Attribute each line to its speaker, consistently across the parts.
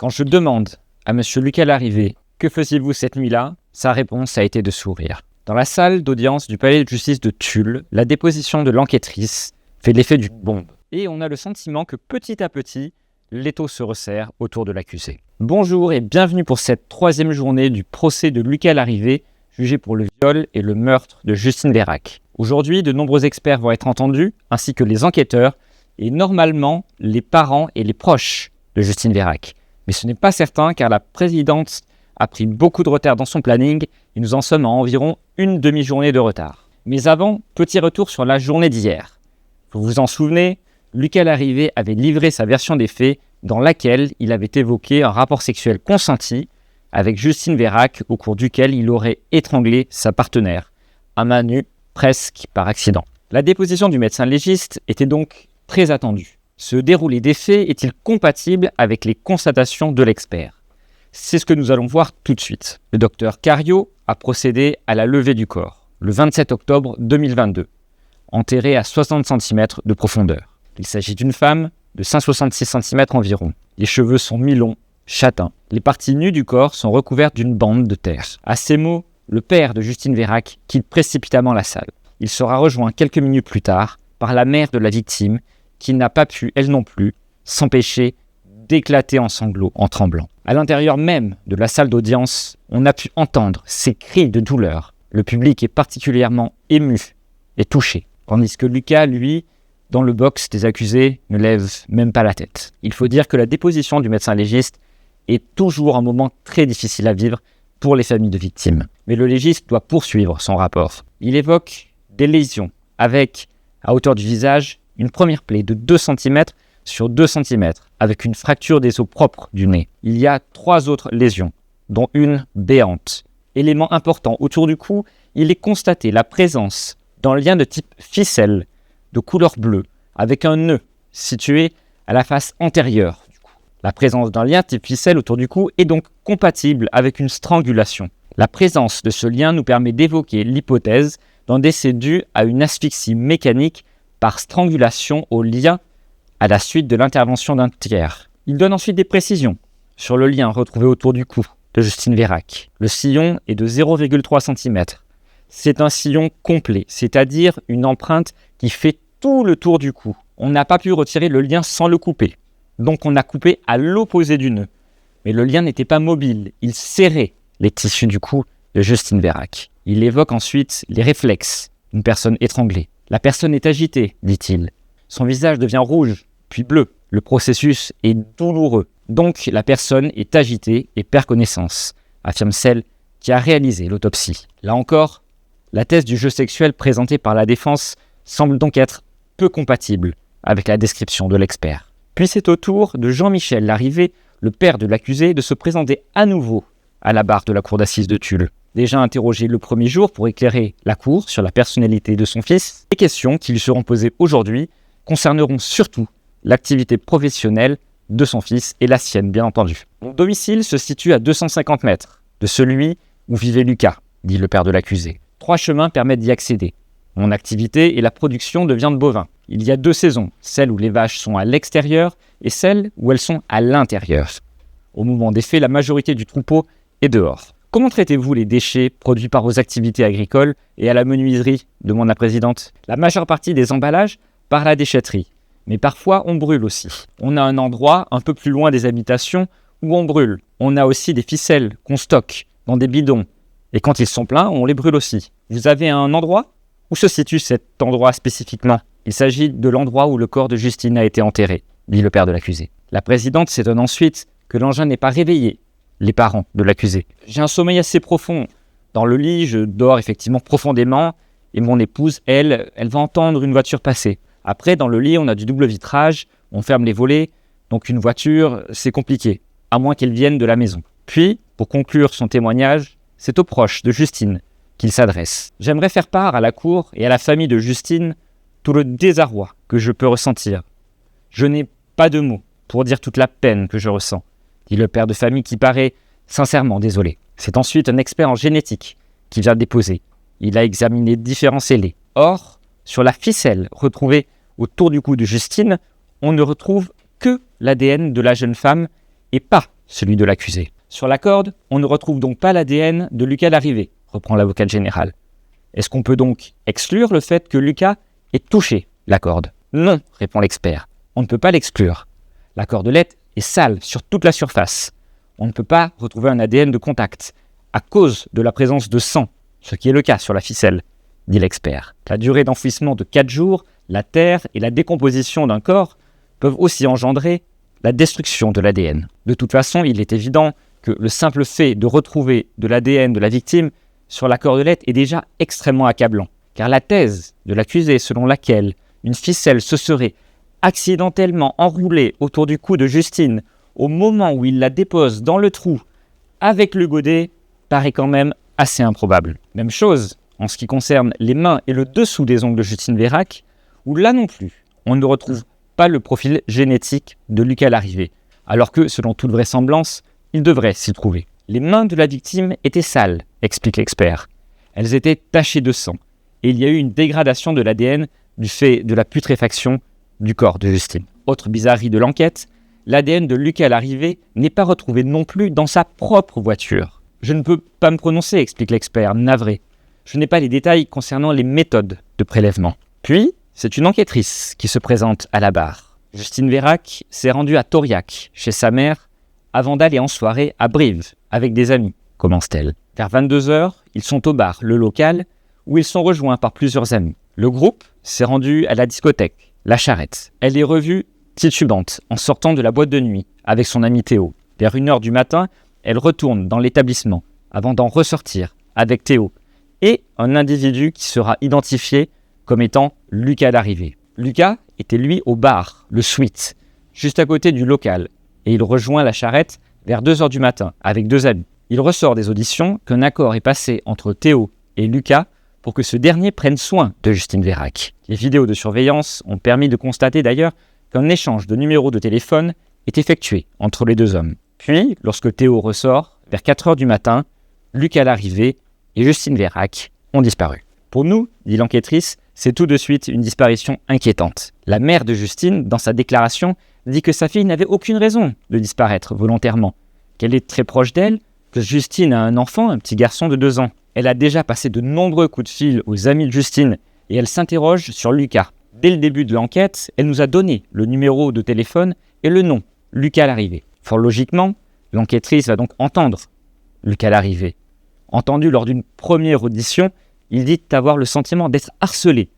Speaker 1: Quand je demande à M. Lucas Larrivé « Que faisiez-vous cette nuit-là ?» sa réponse a été de sourire. Dans la salle d'audience du palais de justice de Tulle, la déposition de l'enquêtrice fait l'effet d'une bombe. Et on a le sentiment que petit à petit, l'étau se resserre autour de l'accusé. Bonjour et bienvenue pour cette troisième journée du procès de Lucas Larrivé, jugé pour le viol et le meurtre de Justine Vérac. Aujourd'hui, de nombreux experts vont être entendus, ainsi que les enquêteurs, et normalement les parents et les proches de Justine Vérac. Mais ce n'est pas certain car la présidente a pris beaucoup de retard dans son planning et nous en sommes à environ une demi-journée de retard. Mais avant, petit retour sur la journée d'hier. Vous vous en souvenez, Lucas Larrivé avait livré sa version des faits dans laquelle il avait évoqué un rapport sexuel consenti avec Justine Vérac au cours duquel il aurait étranglé sa partenaire, à main nue, presque par accident. La déposition du médecin légiste était donc très attendue. Ce déroulé des faits est-il compatible avec les constatations de l'expert ? C'est ce que nous allons voir tout de suite. Le docteur Cario a procédé à la levée du corps, le 27 octobre 2022, enterrée à 60 cm de profondeur. Il s'agit d'une femme de 166 cm environ. Les cheveux sont mi-longs, châtains. Les parties nues du corps sont recouvertes d'une bande de terre. À ces mots, le père de Justine Vérac quitte précipitamment la salle. Il sera rejoint quelques minutes plus tard par la mère de la victime qui n'a pas pu, elle non plus, s'empêcher d'éclater en sanglots en tremblant. À l'intérieur même de la salle d'audience, on a pu entendre ces cris de douleur. Le public est particulièrement ému et touché, tandis que Lucas, lui, dans le box des accusés, ne lève même pas la tête. Il faut dire que la déposition du médecin légiste est toujours un moment très difficile à vivre pour les familles de victimes. Mais le légiste doit poursuivre son rapport. Il évoque des lésions avec, à hauteur du visage, une première plaie de 2 cm sur 2 cm avec une fracture des os propres du nez. Il y a 3 autres lésions, dont une béante. Élément important, autour du cou, il est constaté la présence d'un lien de type ficelle de couleur bleue avec un nœud situé à la face antérieure du cou. La présence d'un lien type ficelle autour du cou est donc compatible avec une strangulation. La présence de ce lien nous permet d'évoquer l'hypothèse d'un décès dû à une asphyxie mécanique par strangulation au lien à la suite de l'intervention d'un tiers. Il donne ensuite des précisions sur le lien retrouvé autour du cou de Justine Vérac. Le sillon est de 0,3 cm. C'est un sillon complet, c'est-à-dire une empreinte qui fait tout le tour du cou. On n'a pas pu retirer le lien sans le couper. Donc on a coupé à l'opposé du nœud. Mais le lien n'était pas mobile, il serrait les tissus du cou de Justine Vérac. Il évoque ensuite les réflexes d'une personne étranglée. La personne est agitée, dit-il. Son visage devient rouge, puis bleu. Le processus est douloureux. Donc la personne est agitée et perd connaissance, affirme celle qui a réalisé l'autopsie. Là encore, la thèse du jeu sexuel présentée par la défense semble donc être peu compatible avec la description de l'expert. Puis c'est au tour de Jean-Michel Larrivé, le père de l'accusé, de se présenter à nouveau à la barre de la cour d'assises de Tulle. Déjà interrogé le premier jour pour éclairer la cour sur la personnalité de son fils, les questions qui lui seront posées aujourd'hui concerneront surtout l'activité professionnelle de son fils et la sienne, bien entendu. Mon domicile se situe à 250 mètres de celui où vivait Lucas, dit le père de l'accusé. 3 chemins permettent d'y accéder. Mon activité est la production de viande bovin. Il y a 2 saisons, celle où les vaches sont à l'extérieur et celle où elles sont à l'intérieur. Au moment des faits, la majorité du troupeau est dehors. Comment traitez-vous les déchets produits par vos activités agricoles et à la menuiserie, demande la présidente. La majeure partie des emballages part à la déchetterie, mais parfois on brûle aussi. On a un endroit un peu plus loin des habitations où on brûle. On a aussi des ficelles qu'on stocke dans des bidons. Et quand ils sont pleins, on les brûle aussi. Vous avez un endroit ? Où se situe cet endroit spécifiquement ? Il s'agit de l'endroit où le corps de Justine a été enterré, dit le père de l'accusé. La présidente s'étonne ensuite que l'engin n'ait pas réveillé les parents de l'accusé. J'ai un sommeil assez profond. Dans le lit, je dors effectivement profondément et mon épouse, elle va entendre une voiture passer. Après, dans le lit, on a du double vitrage, on ferme les volets, donc une voiture, c'est compliqué, à moins qu'elle vienne de la maison. Puis, pour conclure son témoignage, c'est aux proches de Justine qu'il s'adresse. J'aimerais faire part à la cour et à la famille de Justine tout le désarroi que je peux ressentir. Je n'ai pas de mots pour dire toute la peine que je ressens, dit le père de famille qui paraît sincèrement désolé. C'est ensuite un expert en génétique qui vient déposer. Il a examiné différents scellés. Or, sur la ficelle retrouvée autour du cou de Justine, on ne retrouve que l'ADN de la jeune femme et pas celui de l'accusé. Sur la corde, on ne retrouve donc pas l'ADN de Lucas Larrivé, reprend l'avocat général. Est-ce qu'on peut donc exclure le fait que Lucas ait touché la corde ? Non, répond l'expert. On ne peut pas l'exclure. La cordelette est sale sur toute la surface. On ne peut pas retrouver un ADN de contact à cause de la présence de sang, ce qui est le cas sur la ficelle, dit l'expert. La durée d'enfouissement de 4 jours, la terre et la décomposition d'un corps peuvent aussi engendrer la destruction de l'ADN. De toute façon, il est évident que le simple fait de retrouver de l'ADN de la victime sur la cordelette est déjà extrêmement accablant, car la thèse de l'accusé selon laquelle une ficelle se serait accidentellement enroulée autour du cou de Justine au moment où il la dépose dans le trou avec le godet paraît quand même assez improbable. Même chose en ce qui concerne les mains et le dessous des ongles de Justine Vérac, où là non plus, on ne retrouve pas le profil génétique de Lucas Larrivé, alors que, selon toute vraisemblance, il devrait s'y trouver. Les mains de la victime étaient sales, explique l'expert. Elles étaient tachées de sang, et il y a eu une dégradation de l'ADN du fait de la putréfaction du corps de Justine. Autre bizarrerie de l'enquête, l'ADN de Lucas Larrivé n'est pas retrouvé non plus dans sa propre voiture. Je ne peux pas me prononcer, explique l'expert, navré. Je n'ai pas les détails concernant les méthodes de prélèvement. Puis, c'est une enquêtrice qui se présente à la barre. Justine Vérac s'est rendue à Tauriac, chez sa mère, avant d'aller en soirée à Brive, avec des amis, commence-t-elle. Vers 22h, ils sont au bar, le local, où ils sont rejoints par plusieurs amis. Le groupe s'est rendu à la discothèque, La Charrette. Elle est revue titubante en sortant de la boîte de nuit avec son ami Théo. Vers 1h du matin, elle retourne dans l'établissement avant d'en ressortir avec Théo et un individu qui sera identifié comme étant Lucas Larrivé. Lucas était lui au bar, le Sweet, juste à côté du local, et il rejoint La Charrette vers 2h du matin avec 2 amis. Il ressort des auditions qu'un accord est passé entre Théo et Lucas pour que ce dernier prenne soin de Justine Vérac. Les vidéos de surveillance ont permis de constater d'ailleurs qu'un échange de numéros de téléphone est effectué entre les 2 hommes. Puis, lorsque Théo ressort, vers 4h du matin, Lucas Larrivé et Justine Vérac ont disparu. Pour nous, dit l'enquêtrice, c'est tout de suite une disparition inquiétante. La mère de Justine, dans sa déclaration, dit que sa fille n'avait aucune raison de disparaître volontairement, qu'elle est très proche d'elle, que Justine a un enfant, un petit garçon de 2 ans. Elle a déjà passé de nombreux coups de fil aux amis de Justine et elle s'interroge sur Lucas. Dès le début de l'enquête, elle nous a donné le numéro de téléphone et le nom, Lucas Larrivé. Fort logiquement, l'enquêtrice va donc entendre Lucas Larrivé. Entendu lors d'une première audition, il dit avoir le sentiment d'être harcelé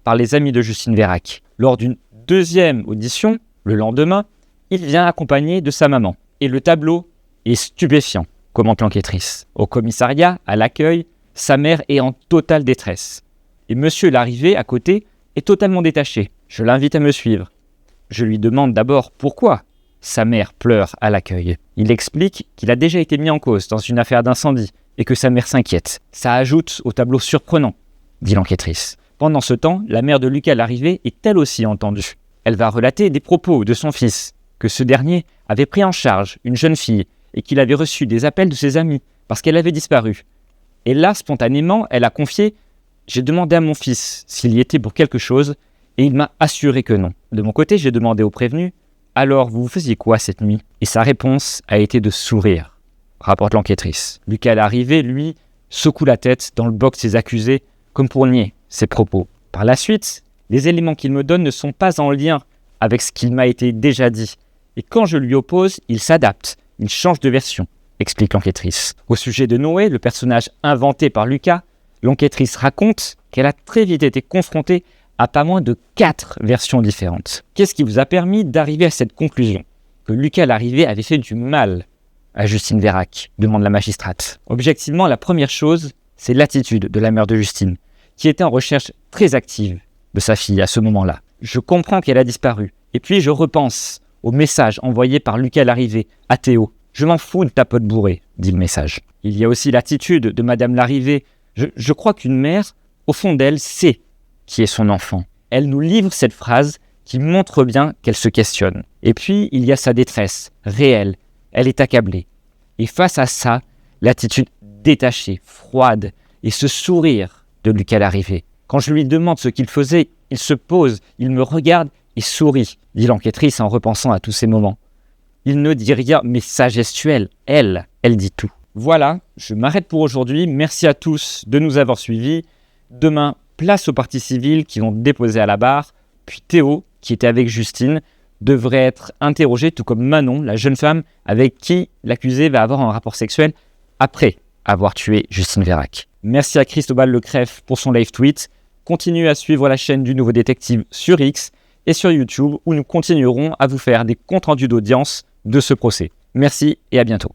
Speaker 1: par les amis de Justine Vérac. Lors d'une deuxième audition, le lendemain, il vient accompagné de sa maman. Et le tableau est stupéfiant, commente l'enquêtrice. Au commissariat, à l'accueil, sa mère est en totale détresse. Et monsieur Larrivé, à côté, est totalement détaché. Je l'invite à me suivre. Je lui demande d'abord pourquoi sa mère pleure à l'accueil. Il explique qu'il a déjà été mis en cause dans une affaire d'incendie et que sa mère s'inquiète. Ça ajoute au tableau surprenant, dit l'enquêtrice. Pendant ce temps, la mère de Lucas Larrivé est elle aussi entendue. Elle va relater des propos de son fils, que ce dernier avait pris en charge une jeune fille et qu'il avait reçu des appels de ses amis parce qu'elle avait disparu. Et là, spontanément, elle a confié « J'ai demandé à mon fils s'il y était pour quelque chose et il m'a assuré que non. De mon côté, j'ai demandé au prévenu « Alors, vous faisiez quoi cette nuit ?» Et sa réponse a été de sourire, rapporte l'enquêtrice. Lucas Larrivé, lui, secoue la tête dans le box des accusés comme pour nier ses propos. Par la suite, les éléments qu'il me donne ne sont pas en lien avec ce qu'il m'a été déjà dit. Et quand je lui oppose, il s'adapte, il change de version, explique l'enquêtrice. Au sujet de Noé, le personnage inventé par Lucas, l'enquêtrice raconte qu'elle a très vite été confrontée à pas moins de 4 versions différentes. Qu'est-ce qui vous a permis d'arriver à cette conclusion que Lucas Larrivé avait fait du mal à Justine Vérac, demande la magistrate. Objectivement, la première chose, c'est l'attitude de la mère de Justine, qui était en recherche très active de sa fille à ce moment-là. Je comprends qu'elle a disparu. Et puis je repense au message envoyé par Lucas Larrivé à Théo. Je m'en fous de ta pote bourrée, dit le message. Il y a aussi l'attitude de Madame Larrivé. Je crois qu'une mère, au fond d'elle, sait qui est son enfant. Elle nous livre cette phrase qui montre bien qu'elle se questionne. Et puis, il y a sa détresse, réelle. Elle est accablée. Et face à ça, l'attitude détachée, froide, et ce sourire de Lucas Larrivé. Quand je lui demande ce qu'il faisait, il se pose, il me regarde et sourit, dit l'enquêtrice en repensant à tous ces moments. Il ne dit rien, mais sa gestuelle, elle dit tout. Voilà, je m'arrête pour aujourd'hui. Merci à tous de nous avoir suivis. Demain, place aux parties civiles qui vont déposer à la barre. Puis Théo, qui était avec Justine, devrait être interrogé, tout comme Manon, la jeune femme avec qui l'accusé va avoir un rapport sexuel après avoir tué Justine Vérac. Merci à Cristobal Lecrève pour son live tweet. Continuez à suivre la chaîne du Nouveau Détective sur X et sur YouTube où nous continuerons à vous faire des comptes rendus d'audience de ce procès. Merci et à bientôt.